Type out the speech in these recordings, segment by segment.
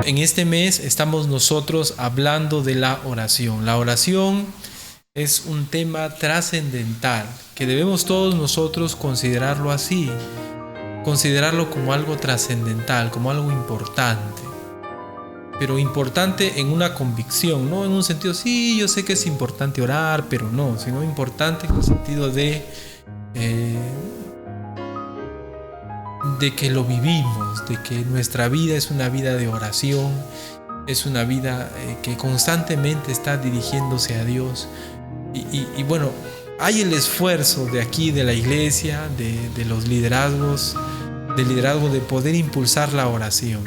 en este mes estamos nosotros hablando de la oración. La oración es un tema trascendental que debemos todos nosotros considerarlo así, considerarlo como algo trascendental, como algo importante. Pero importante en una convicción, no en un sentido, sí, yo sé que es importante orar, pero no, sino importante en el sentido de que lo vivimos, de que nuestra vida es una vida de oración, es una vida que constantemente está dirigiéndose a Dios. Y bueno, hay el esfuerzo de aquí, de la iglesia, de los liderazgos, del liderazgo de poder impulsar la oración.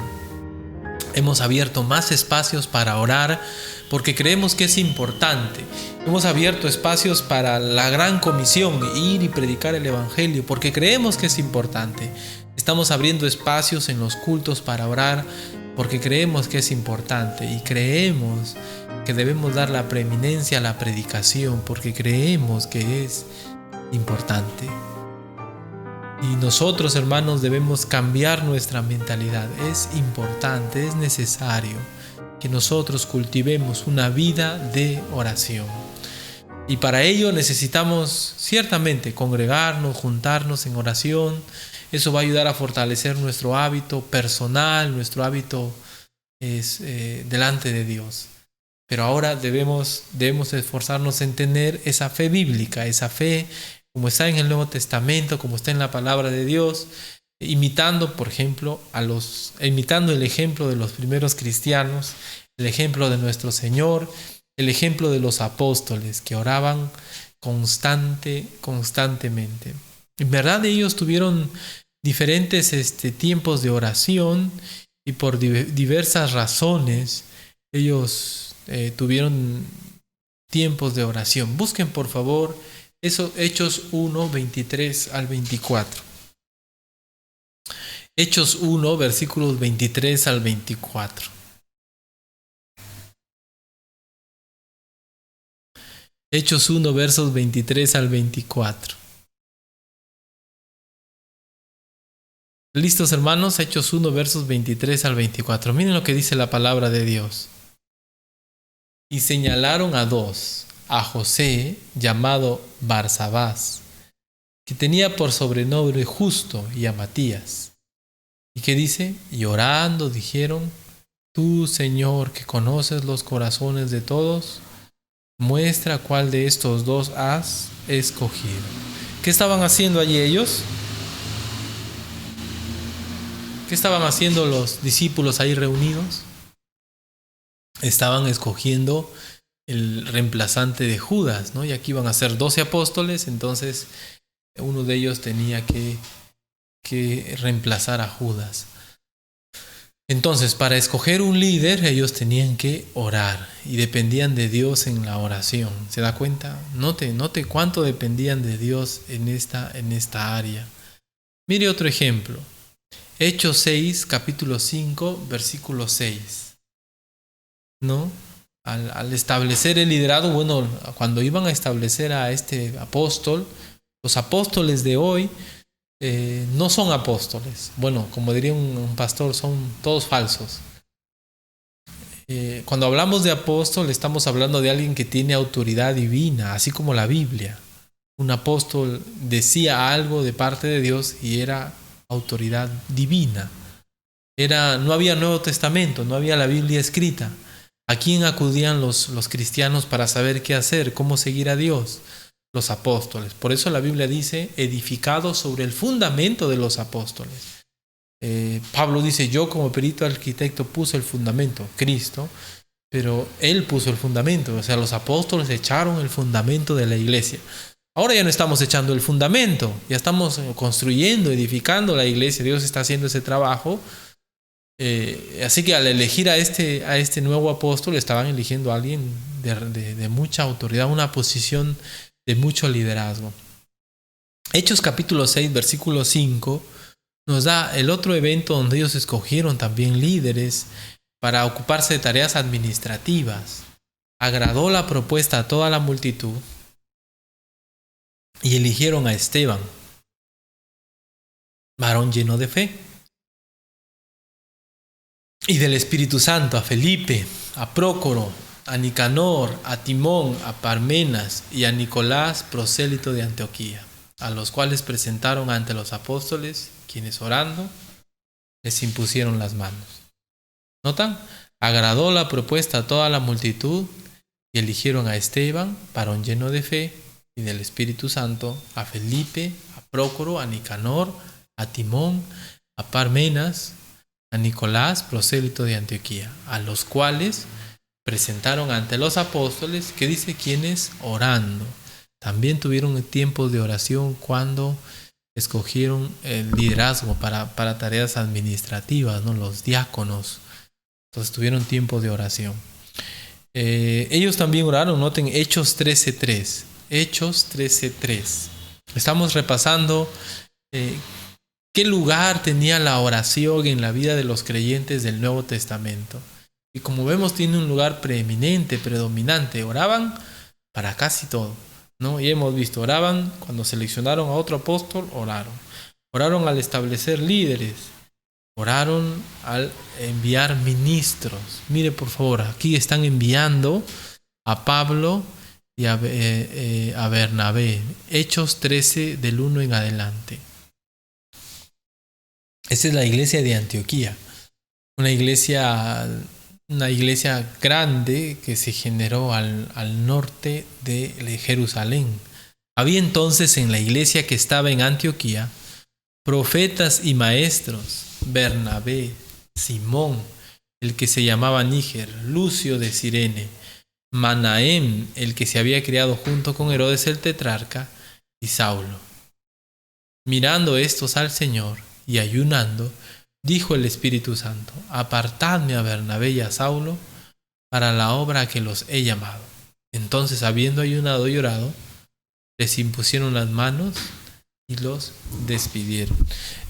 Hemos abierto más espacios para orar porque creemos que es importante. Hemos abierto espacios para la gran comisión, ir y predicar el evangelio, porque creemos que es importante. Estamos abriendo espacios en los cultos para orar porque creemos que es importante y creemos que debemos dar la preeminencia a la predicación porque creemos que es importante. Y nosotros, hermanos, debemos cambiar nuestra mentalidad. Es importante, es necesario que nosotros cultivemos una vida de oración. Y para ello necesitamos ciertamente congregarnos, juntarnos en oración. Eso va a ayudar a fortalecer nuestro hábito personal, nuestro hábito delante de Dios. Pero ahora debemos esforzarnos en tener esa fe bíblica, esa fe como está en el Nuevo Testamento, como está en la palabra de Dios, imitando, por ejemplo, imitando el ejemplo de los primeros cristianos, el ejemplo de nuestro Señor, el ejemplo de los apóstoles que oraban constantemente. En verdad ellos tuvieron diferentes tiempos de oración y por diversas razones ellos tuvieron tiempos de oración. Busquen por favor Hechos 1, 23 al 24. Hechos 1, versículos 23 al 24. Hechos 1, versos 23 al 24. ¿Listos, hermanos? Hechos 1, versos 23 al 24. Miren lo que dice la palabra de Dios. Y señalaron a dos, a José, llamado Barsabás, que tenía por sobrenombre Justo, y a Matías. ¿Y qué dice? Y orando dijeron: Tú, Señor, que conoces los corazones de todos, muestra cuál de estos dos has escogido. ¿Qué estaban haciendo allí ellos? ¿Qué estaban haciendo los discípulos ahí reunidos? Estaban escogiendo el reemplazante de Judas, ¿no? Y aquí iban a ser 12 apóstoles, entonces uno de ellos tenía que reemplazar a Judas. Entonces, para escoger un líder, ellos tenían que orar y dependían de Dios en la oración. ¿Se da cuenta? Note cuánto dependían de Dios en esta área. Mire otro ejemplo. Hechos 6, capítulo 5, versículo 6. ¿No? Al establecer el liderazgo, bueno, cuando iban a establecer a este apóstol, los apóstoles de hoy no son apóstoles. Bueno, como diría un pastor, son todos falsos. Cuando hablamos de apóstol, estamos hablando de alguien que tiene autoridad divina, así como la Biblia. Un apóstol decía algo de parte de Dios y era autoridad divina. No había Nuevo Testamento, no había la Biblia escrita. ¿A quién acudían los cristianos para saber qué hacer, cómo seguir a Dios? Los apóstoles. Por eso la Biblia dice, edificado sobre el fundamento de los apóstoles. Pablo dice, yo como perito arquitecto puse el fundamento, Cristo, pero él puso el fundamento. O sea, los apóstoles echaron el fundamento de la iglesia. Ahora ya no estamos echando el fundamento, ya estamos construyendo, edificando la iglesia. Dios está haciendo ese trabajo. Así que al elegir a este nuevo apóstol, estaban eligiendo a alguien de mucha autoridad, una posición de mucho liderazgo. Hechos capítulo 6, versículo 5, nos da el otro evento donde ellos escogieron también líderes para ocuparse de tareas administrativas. Agradó la propuesta a toda la multitud y eligieron a Esteban, varón lleno de fe. y del Espíritu Santo a Felipe, a Prócoro, a Nicanor, a Timón, a Parmenas y a Nicolás, prosélito de Antioquía, a los cuales presentaron ante los apóstoles, quienes orando les impusieron las manos. ¿Notan? Agradó la propuesta a toda la multitud y eligieron a Esteban, varón lleno de fe y del Espíritu Santo, a Felipe, a Prócoro, a Nicanor, a Timón, a Parmenas, a Nicolás, prosélito de Antioquía, a los cuales presentaron ante los apóstoles, que dice, quienes orando. También tuvieron tiempos de oración cuando escogieron el liderazgo para tareas administrativas, ¿no? Los diáconos. Entonces tuvieron tiempo de oración. Ellos también oraron, noten Hechos 13:3. Hechos 13:3. Estamos repasando qué lugar tenía la oración en la vida de los creyentes del Nuevo Testamento. Y como vemos, tiene un lugar preeminente, predominante. Oraban para casi todo, ¿no? Y hemos visto, oraban cuando seleccionaron a otro apóstol, oraron. Oraron al establecer líderes. Oraron al enviar ministros. Mire, por favor, aquí están enviando a Pablo y a Bernabé. Hechos 13, del 1 en adelante. Esta es la iglesia de Antioquía. Una iglesia grande que se generó al norte de Jerusalén. Había entonces en la iglesia que estaba en Antioquía profetas y maestros: Bernabé, Simón, el que se llamaba Níger, Lucio de Cirene, Manahem, el que se había criado junto con Herodes el tetrarca, y Saulo. Mirando estos al Señor y ayunando, dijo el Espíritu Santo: apartadme a Bernabé y a Saulo para la obra a que los he llamado. Entonces, habiendo ayunado y orado, les impusieron las manos y los despidieron.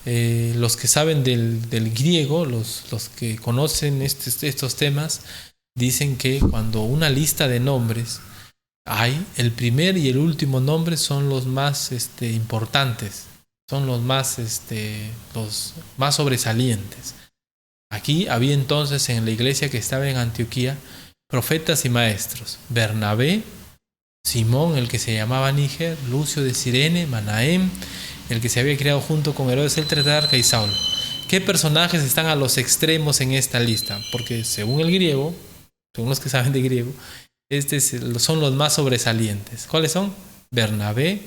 Los que saben del griego, los que conocen estos temas, dicen que cuando una lista de nombres hay, el primer y el último nombre son los más importantes, son los más sobresalientes. Aquí había entonces en la iglesia que estaba en Antioquía profetas y maestros: Bernabé, Simón, el que se llamaba Níger, Lucio de Cirene, Manahem, el que se había criado junto con Herodes el tetrarca, y Saulo. ¿Qué personajes están a los extremos en esta lista? Porque según el griego, según los que saben de griego, son los más sobresalientes. ¿Cuáles son? Bernabé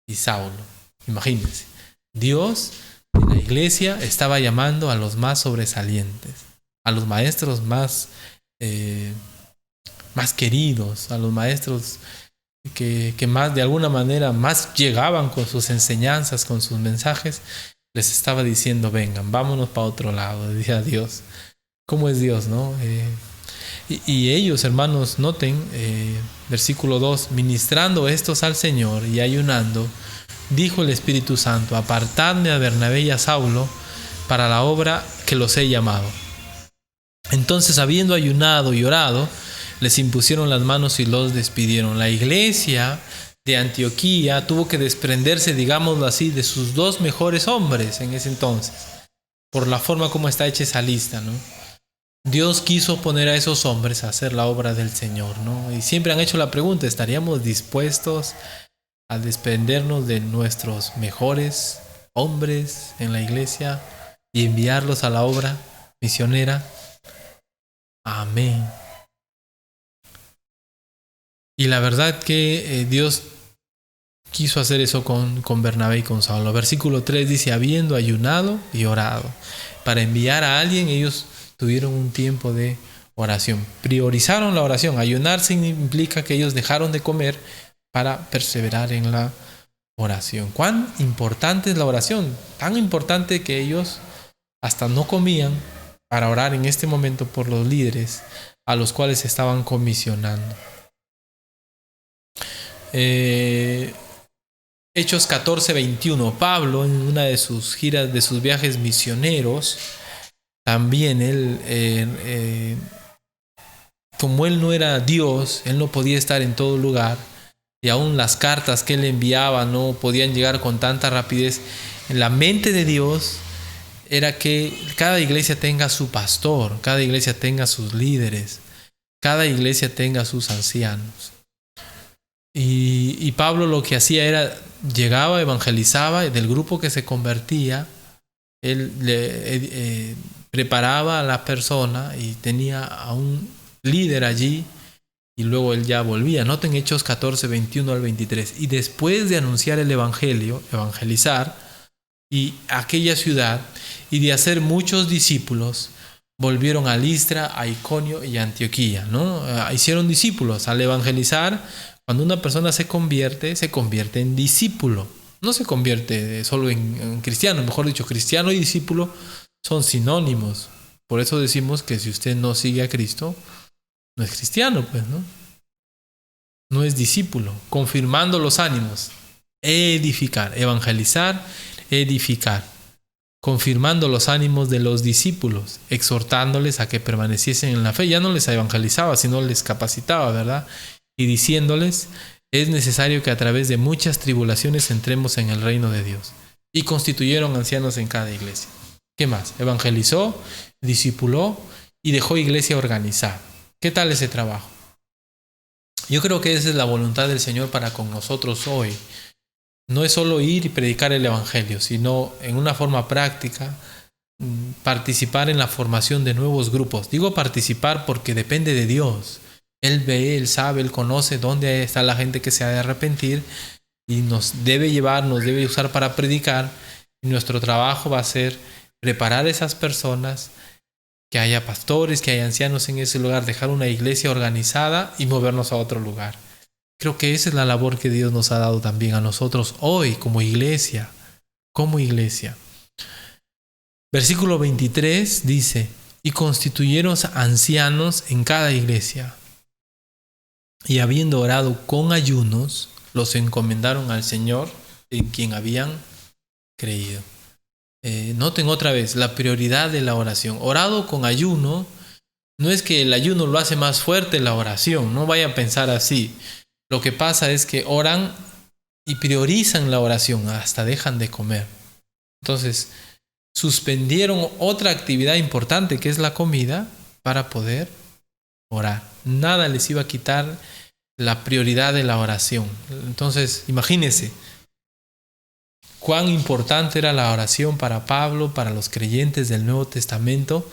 y Saulo. Imagínense, Dios en la iglesia estaba llamando a los más sobresalientes, a los maestros más queridos, a los maestros que más, de alguna manera, más llegaban con sus enseñanzas, con sus mensajes. Les estaba diciendo: vengan, vámonos para otro lado. Decía Dios. ¿Cómo es Dios, no? Y ellos, hermanos, noten, versículo 2, ministrando estos al Señor y ayunando, dijo el Espíritu Santo: apartadme a Bernabé y a Saulo para la obra que los he llamado. Entonces, habiendo ayunado y orado, les impusieron las manos y los despidieron. La iglesia de Antioquía tuvo que desprenderse, digámoslo así, de sus dos mejores hombres en ese entonces, por la forma como está hecha esa lista, ¿no? Dios quiso poner a esos hombres a hacer la obra del Señor, ¿no? Y siempre han hecho la pregunta: ¿estaríamos dispuestos a desprendernos de nuestros mejores hombres en la iglesia y enviarlos a la obra misionera? Amén. Y la verdad que Dios quiso hacer eso con Bernabé y con Saulo. Versículo 3 dice: habiendo ayunado y orado. Para enviar a alguien, ellos tuvieron un tiempo de oración. Priorizaron la oración. Ayunar implica que ellos dejaron de comer para perseverar en la oración. ¿Cuán importante es la oración? Tan importante que ellos hasta no comían para orar en este momento por los líderes a los cuales estaban comisionando. Hechos 14:21. Pablo, en una de sus giras, de sus viajes misioneros, también él, como él no era Dios, él no podía estar en todo lugar, y aún las cartas que él enviaba no podían llegar con tanta rapidez. En la mente de Dios, era que cada iglesia tenga su pastor, cada iglesia tenga sus líderes, cada iglesia tenga sus ancianos. Y Pablo lo que hacía era, llegaba, evangelizaba, y del grupo que se convertía, él preparaba a la persona y tenía a un líder allí, y luego él ya volvía. Noten Hechos 14, 21 al 23. Y después de anunciar el evangelio, evangelizar, y aquella ciudad, y de hacer muchos discípulos, volvieron a Listra, a Iconio y a Antioquía, ¿no? Hicieron discípulos. Al evangelizar, cuando una persona se convierte en discípulo. No se convierte solo en cristiano, mejor dicho, cristiano y discípulo son sinónimos. Por eso decimos que si usted no sigue a Cristo, no es cristiano, pues, ¿no? No es discípulo. Confirmando los ánimos. Edificar, evangelizar, edificar. Confirmando los ánimos de los discípulos, exhortándoles a que permaneciesen en la fe. Ya no les evangelizaba, sino les capacitaba, ¿verdad? Y diciéndoles, es necesario que a través de muchas tribulaciones entremos en el reino de Dios. Y constituyeron ancianos en cada iglesia. ¿Qué más? Evangelizó, discipuló y dejó iglesia organizada. ¿Qué tal ese trabajo? Yo creo que esa es la voluntad del Señor para con nosotros hoy. No es solo ir y predicar el evangelio, sino en una forma práctica participar en la formación de nuevos grupos. Digo participar porque depende de Dios. Él ve, Él sabe, Él conoce dónde está la gente que se ha de arrepentir y nos debe llevar, nos debe usar para predicar. Y nuestro trabajo va a ser preparar a esas personas, que haya pastores, que haya ancianos en ese lugar, dejar una iglesia organizada y movernos a otro lugar. Creo que esa es la labor que Dios nos ha dado también a nosotros hoy como iglesia. Versículo 23 dice, y constituyeron ancianos en cada iglesia. Y habiendo orado con ayunos, los encomendaron al Señor en quien habían creído. Noten otra vez la prioridad de la oración. Orado con ayuno, no es que el ayuno lo hace más fuerte la oración, no vayan a pensar así. Lo que pasa es que oran y priorizan la oración, hasta dejan de comer. Entonces, suspendieron otra actividad importante que es la comida para poder orar. Nada les iba a quitar la prioridad de la oración. Entonces, imagínense cuán importante era la oración para Pablo, para los creyentes del Nuevo Testamento,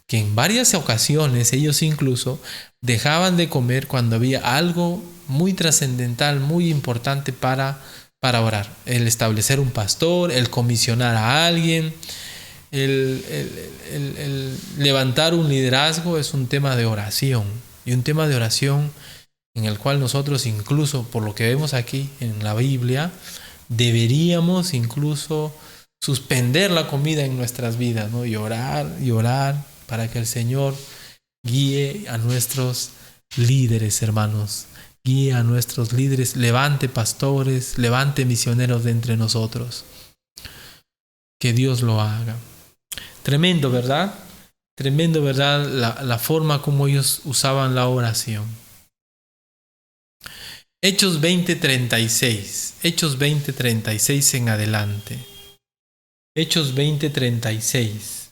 que en varias ocasiones ellos incluso dejaban de comer cuando había algo muy trascendental, muy importante para orar. El establecer un pastor, el comisionar a alguien, el levantar un liderazgo es un tema de oración. Y un tema de oración en el cual nosotros incluso, por lo que vemos aquí en la Biblia, deberíamos incluso suspender la comida en nuestras vidas, ¿no? Y orar para que el Señor guíe a nuestros líderes, hermanos. Guíe a nuestros líderes, levante pastores, levante misioneros de entre nosotros. Que Dios lo haga. Tremendo, ¿verdad? Tremendo, ¿verdad? La forma como ellos usaban la oración. Hechos 20:36. Hechos 20:36 en adelante. Hechos 20:36.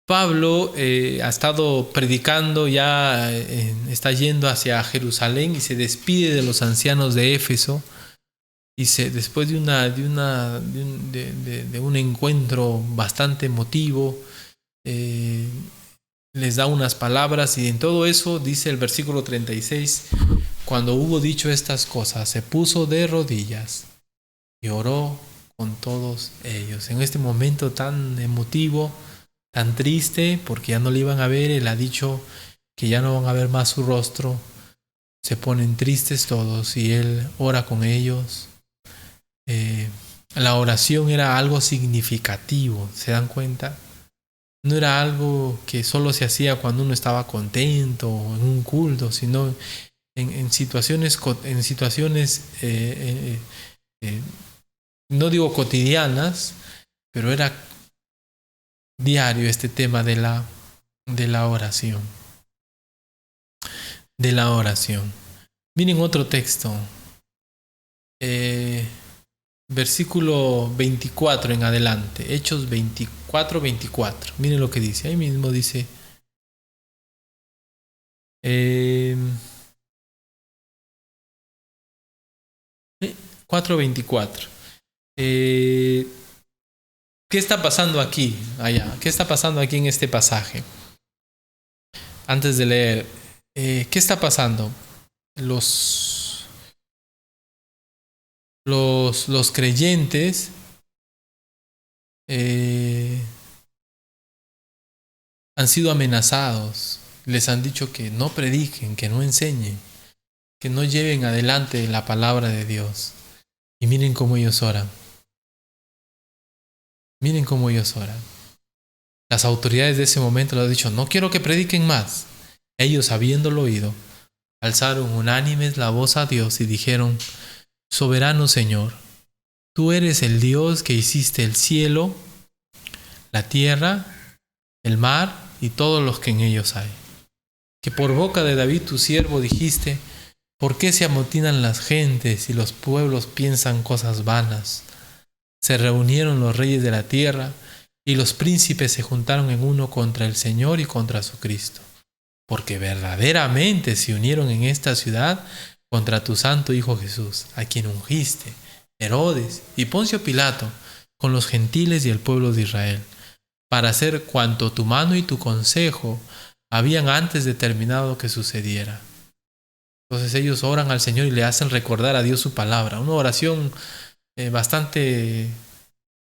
Pablo ha estado predicando, ya está yendo hacia Jerusalén y se despide de los ancianos de Éfeso. Y después de un encuentro bastante emotivo, les da unas palabras, y en todo eso dice el versículo 36, cuando hubo dicho estas cosas, se puso de rodillas y oró con todos ellos. En este momento tan emotivo, tan triste, porque ya no le iban a ver, él ha dicho que ya no van a ver más su rostro, se ponen tristes todos y él ora con ellos. La oración era algo significativo, ¿se dan cuenta? No era algo que solo se hacía cuando uno estaba contento o en un culto, sino en situaciones no digo cotidianas, pero era diario este tema de la oración. De la oración. Miren otro texto. versículo 24 en adelante. Hechos 24, 24. Miren lo que dice. Ahí mismo dice. 4:24. ¿Qué está pasando aquí? Allá. ¿Qué está pasando aquí en este pasaje? Antes de leer, ¿qué está pasando? Los creyentes han sido amenazados. Les han dicho que no prediquen, que no enseñen, que no lleven adelante la palabra de Dios. Y miren cómo ellos oran. Miren cómo ellos oran. Las autoridades de ese momento les han dicho, no quiero que prediquen más. Ellos, habiéndolo oído, alzaron unánimes la voz a Dios y dijeron, soberano Señor, tú eres el Dios que hiciste el cielo, la tierra, el mar y todos los que en ellos hay. Que por boca de David tu siervo dijiste, ¿por qué se amotinan las gentes y los pueblos piensan cosas vanas? Se reunieron los reyes de la tierra y los príncipes se juntaron en uno contra el Señor y contra su Cristo. Porque verdaderamente se unieron en esta ciudad contra tu santo Hijo Jesús, a quien ungiste, Herodes y Poncio Pilato, con los gentiles y el pueblo de Israel, para hacer cuanto tu mano y tu consejo habían antes determinado que sucediera. Entonces ellos oran al Señor y le hacen recordar a Dios su palabra. Una oración bastante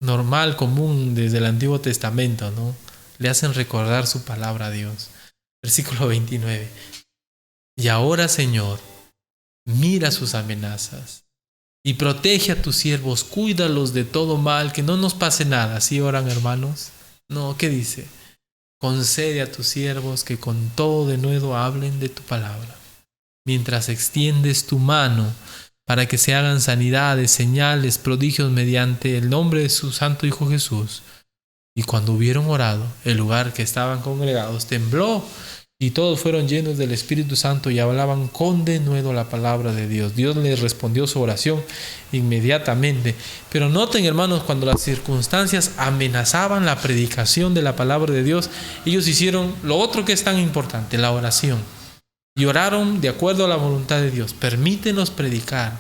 normal, común desde el Antiguo Testamento, ¿no? Le hacen recordar su palabra a Dios. Versículo 29. Y ahora, Señor, mira sus amenazas y protege a tus siervos, cuídalos de todo mal, que no nos pase nada. ¿Sí oran, hermanos? No, ¿qué dice? Concede a tus siervos que con todo denuedo hablen de tu palabra, mientras extiendes tu mano para que se hagan sanidades, señales, prodigios mediante el nombre de su santo Hijo Jesús. Y cuando hubieron orado, el lugar que estaban congregados tembló y todos fueron llenos del Espíritu Santo y hablaban con denuedo la palabra de Dios. Dios les respondió su oración inmediatamente. Pero noten, hermanos, cuando las circunstancias amenazaban la predicación de la palabra de Dios, ellos hicieron lo otro que es tan importante, la oración. Y oraron de acuerdo a la voluntad de Dios. Permítenos predicar,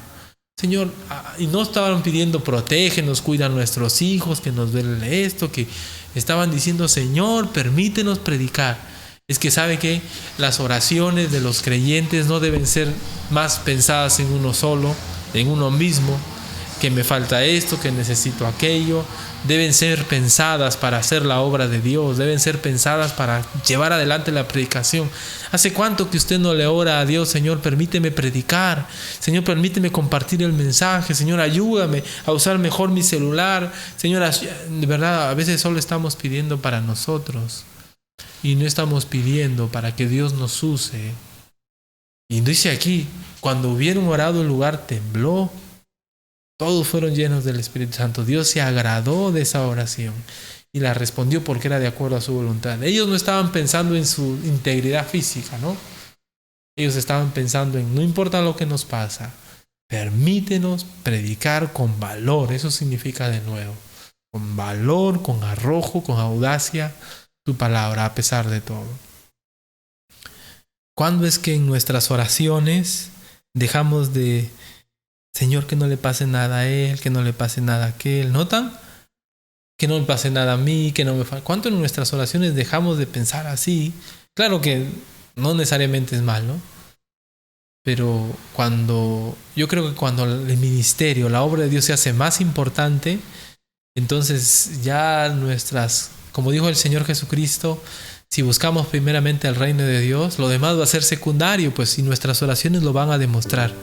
Señor. Y no estaban pidiendo protégenos, cuida a nuestros hijos, que nos duele esto, que estaban diciendo, Señor, permítenos predicar. Es que sabe que las oraciones de los creyentes no deben ser más pensadas en uno solo, en uno mismo, que me falta esto, que necesito aquello. Deben ser pensadas para hacer la obra de Dios, deben ser pensadas para llevar adelante la predicación. ¿Hace cuánto que usted no le ora a Dios? Señor, permíteme predicar. Señor, permíteme compartir el mensaje. Señor, ayúdame a usar mejor mi celular. Señor, de verdad, a veces solo estamos pidiendo para nosotros y no estamos pidiendo para que Dios nos use. Y dice aquí, cuando hubieron orado, el lugar tembló. Todos fueron llenos del Espíritu Santo. Dios se agradó de esa oración y la respondió porque era de acuerdo a su voluntad. Ellos no estaban pensando en su integridad física, ¿no? Ellos estaban pensando en, no importa lo que nos pasa, permítenos predicar con valor. Eso significa de nuevo, con valor, con arrojo, con audacia, tu palabra a pesar de todo. ¿Cuándo es que en nuestras oraciones dejamos de, Señor, que no le pase nada a él, que no le pase nada a aquel? ¿Notan? Que no me pase nada a mí, que no me falte. ¿Cuánto en nuestras oraciones dejamos de pensar así? Claro que no necesariamente es malo, pero yo creo que cuando el ministerio, la obra de Dios se hace más importante, entonces ya como dijo el Señor Jesucristo, si buscamos primeramente el reino de Dios, lo demás va a ser secundario, pues si nuestras oraciones lo van a demostrar.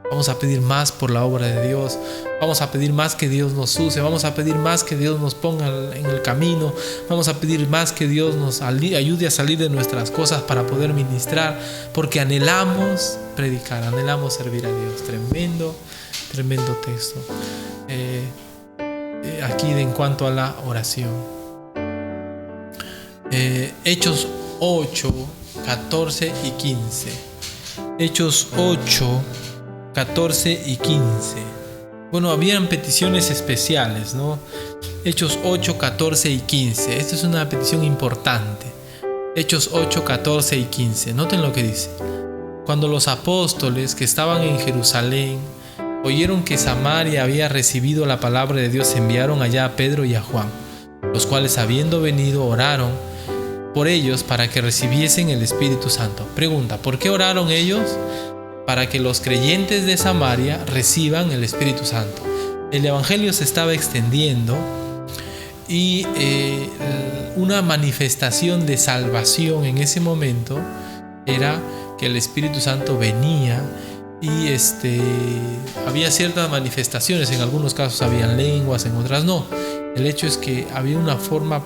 Vamos a pedir más por la obra de Dios. Vamos a pedir más que Dios nos use. Vamos a pedir más que Dios nos ponga en el camino. Vamos a pedir más que Dios nos ayude a salir de nuestras cosas para poder ministrar. Porque anhelamos predicar, anhelamos servir a Dios. Tremendo, tremendo texto. Aquí en cuanto a la oración. Hechos 8, 14 y 15. Hechos 8, 14 y 15. Bueno, habían peticiones especiales, ¿no? Hechos 8, 14 y 15. Esta es una petición importante. Hechos 8, 14 y 15. Noten lo que dice. Cuando los apóstoles que estaban en Jerusalén oyeron que Samaria había recibido la palabra de Dios, enviaron allá a Pedro y a Juan, los cuales, habiendo venido, oraron por ellos para que recibiesen el Espíritu Santo. Pregunta, ¿por qué oraron ellos? Para que los creyentes de Samaria reciban el Espíritu Santo. El Evangelio se estaba extendiendo y una manifestación de salvación en ese momento era que el Espíritu Santo venía y había ciertas manifestaciones. En algunos casos habían lenguas, en otras no. El hecho es que había una forma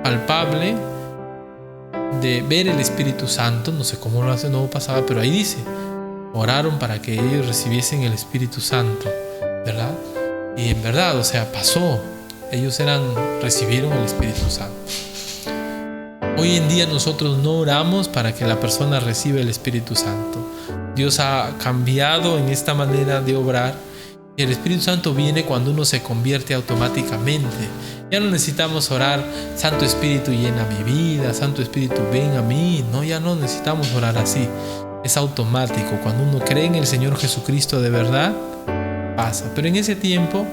palpable de ver el Espíritu Santo. No sé cómo lo hace, no pasaba, pero ahí dice: oraron para que ellos recibiesen el Espíritu Santo, ¿verdad? Y en verdad, o sea, pasó. Ellos recibieron el Espíritu Santo. Hoy en día nosotros no oramos para que la persona reciba el Espíritu Santo. Dios ha cambiado en esta manera de obrar. El Espíritu Santo viene cuando uno se convierte automáticamente. Ya no necesitamos orar: Santo Espíritu, llena mi vida, Santo Espíritu, ven a mí. No, ya no necesitamos orar así. Es automático. Cuando uno cree en el Señor Jesucristo de verdad, pasa. Pero en ese tiempo,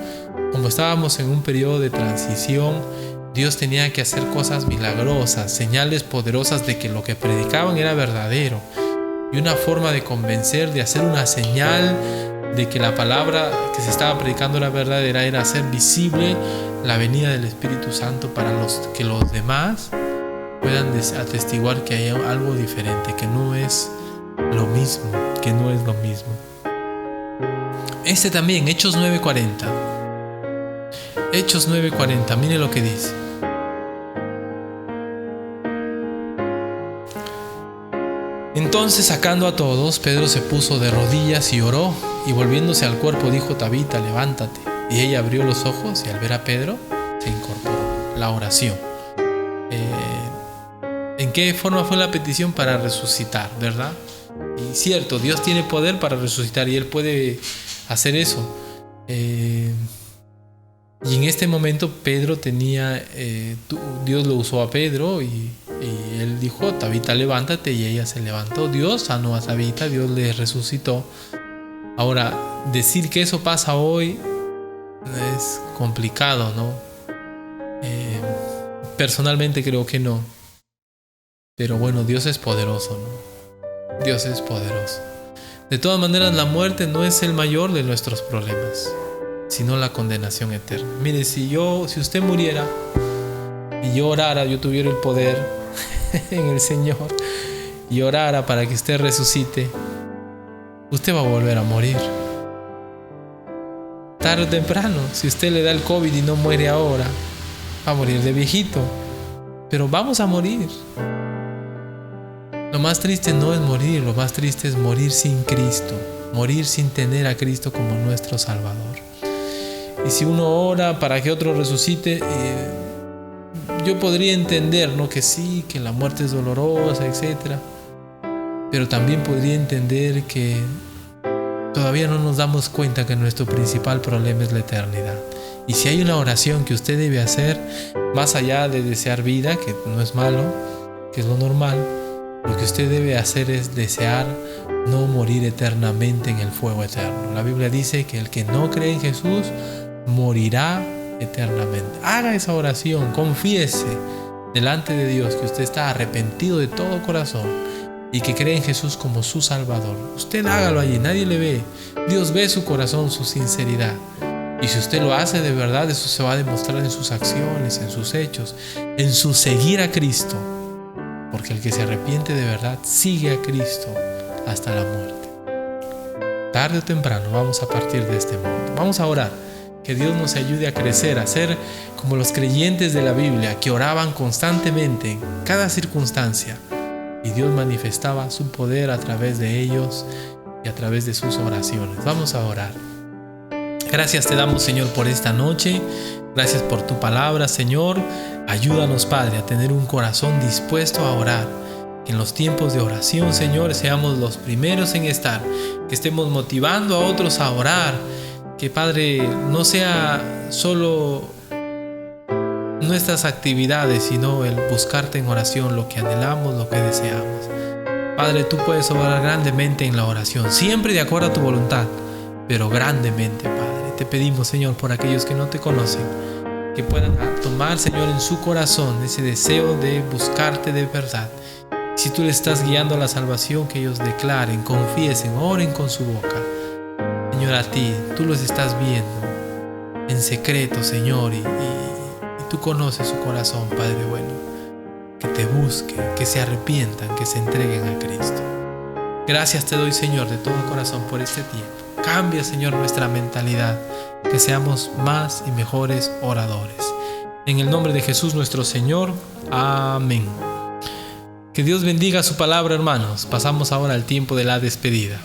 como estábamos en un periodo de transición, Dios tenía que hacer cosas milagrosas, señales poderosas de que lo que predicaban era verdadero. Y una forma de convencer, de hacer una señal de que la palabra que se estaba predicando era verdadera, era hacer visible la venida del Espíritu Santo para que los demás puedan atestiguar que hay algo diferente, que no es lo mismo, también, Hechos 9:40. Hechos 9:40, mire lo que dice. Entonces, sacando a todos, Pedro se puso de rodillas y oró, y volviéndose al cuerpo dijo: Tabita, levántate. Y ella abrió los ojos y al ver a Pedro se incorporó. La oración. ¿En qué forma fue la petición? Para resucitar, ¿verdad? Y cierto, Dios tiene poder para resucitar y Él puede hacer eso. Y en este momento Pedro tenía, Dios lo usó a Pedro y él dijo: Tabita, levántate, y ella se levantó. Dios sanó a Tabita, Dios le resucitó. Ahora, decir que eso pasa hoy es complicado, ¿no? Personalmente creo que no. Pero bueno, Dios es poderoso, ¿no? Dios es poderoso. De todas maneras, la muerte no es el mayor de nuestros problemas, sino la condenación eterna. Mire, si usted muriera y yo orara, yo tuviera el poder en el Señor y orara para que usted resucite, usted va a volver a morir. Tarde o temprano, si usted le da el COVID y no muere ahora, va a morir de viejito. Pero vamos a morir. Lo más triste no es morir, lo más triste es morir sin Cristo, morir sin tener a Cristo como nuestro Salvador. Y si uno ora para que otro resucite, yo podría entender, ¿no? Que sí, que la muerte es dolorosa, etc. Pero también podría entender que todavía no nos damos cuenta que nuestro principal problema es la eternidad. Y si hay una oración que usted debe hacer, más allá de desear vida, que no es malo, que es lo normal, lo que usted debe hacer es desear no morir eternamente en el fuego eterno. La Biblia dice que el que no cree en Jesús morirá eternamente. Haga esa oración, confiese delante de Dios que usted está arrepentido de todo corazón y que cree en Jesús como su Salvador. Usted hágalo allí, nadie le ve. Dios ve su corazón, su sinceridad. Y si usted lo hace de verdad, eso se va a demostrar en sus acciones, en sus hechos, en su seguir a Cristo. Porque el que se arrepiente de verdad sigue a Cristo hasta la muerte. Tarde o temprano vamos a partir de este mundo. Vamos a orar. Que Dios nos ayude a crecer, a ser como los creyentes de la Biblia, que oraban constantemente en cada circunstancia. Y Dios manifestaba su poder a través de ellos y a través de sus oraciones. Vamos a orar. Gracias te damos, Señor, por esta noche. Gracias por tu palabra, Señor. Ayúdanos, Padre, a tener un corazón dispuesto a orar. Que en los tiempos de oración, Señor, seamos los primeros en estar. Que estemos motivando a otros a orar. Que Padre, no sea solo nuestras actividades, sino el buscarte en oración, lo que anhelamos, lo que deseamos. Padre, tú puedes obrar grandemente en la oración, siempre de acuerdo a tu voluntad, pero grandemente, Padre. Te pedimos, Señor, por aquellos que no te conocen, que puedan tomar, Señor, en su corazón ese deseo de buscarte de verdad. Si tú les estás guiando a la salvación, que ellos declaren, confiesen, oren con su boca. Señor, a ti, tú los estás viendo en secreto, Señor, y tú conoces su corazón, Padre bueno. Que te busquen, que se arrepientan, que se entreguen a Cristo. Gracias te doy, Señor, de todo corazón por este tiempo. Cambia, Señor, nuestra mentalidad, que seamos más y mejores oradores. En el nombre de Jesús nuestro Señor. Amén. Que Dios bendiga su palabra, hermanos. Pasamos ahora al tiempo de la despedida.